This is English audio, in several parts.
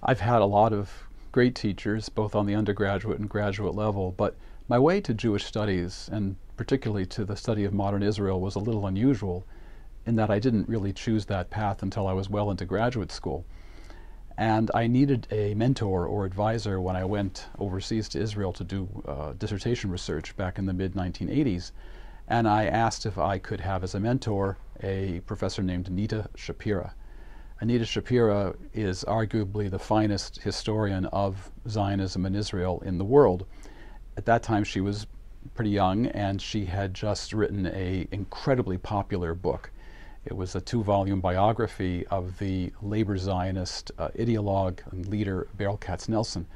I've had a lot of great teachers, both on the undergraduate and graduate level, but my way to Jewish studies, and particularly to the study of modern Israel, was a little unusual in that I didn't really choose that path until I was well into graduate school. And I needed a mentor or advisor when I went overseas to Israel to do dissertation research back in the mid-1980s. And I asked if I could have as a mentor a professor named Anita Shapira. Anita Shapira is arguably the finest historian of Zionism and Israel in the world. At that time she was pretty young, and she had just written an incredibly popular book. It was a 2-volume biography of the labor Zionist ideologue and leader Beryl Katznelson.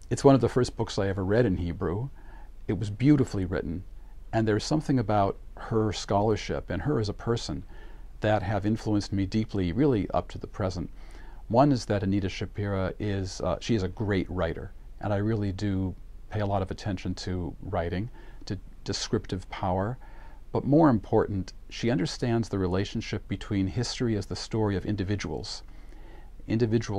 It's one of the first books I ever read in Hebrew. It was beautifully written, and there's something about her scholarship and her as a person that have influenced me deeply, really up to the present. One is that Anita Shapira she is a great writer, and I really do pay a lot of attention to writing, to descriptive power. But more important, she understands the relationship between history as the story of individuals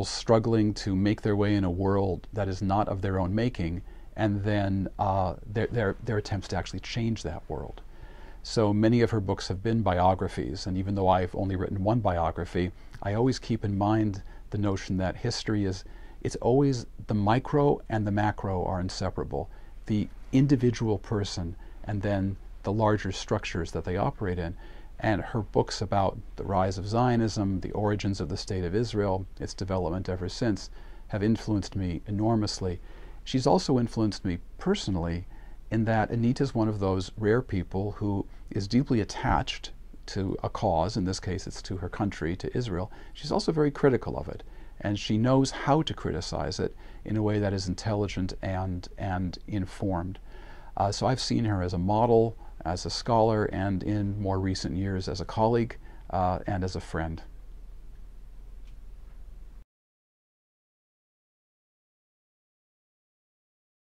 struggling to make their way in a world that is not of their own making, and then their attempts to actually change that world. So many of her books have been biographies, and even though I've only written one biography, I always keep in mind the notion that history it's always the micro and the macro are inseparable. The individual person and then the larger structures that they operate in. And her books about the rise of Zionism, the origins of the State of Israel, its development ever since, have influenced me enormously. She's also influenced me personally in that Anita's one of those rare people who is deeply attached to a cause. In this case, it's to her country, to Israel. She's also very critical of it, and she knows how to criticize it in a way that is intelligent and informed. So I've seen her as a model, as a scholar, and in more recent years as a colleague and as a friend.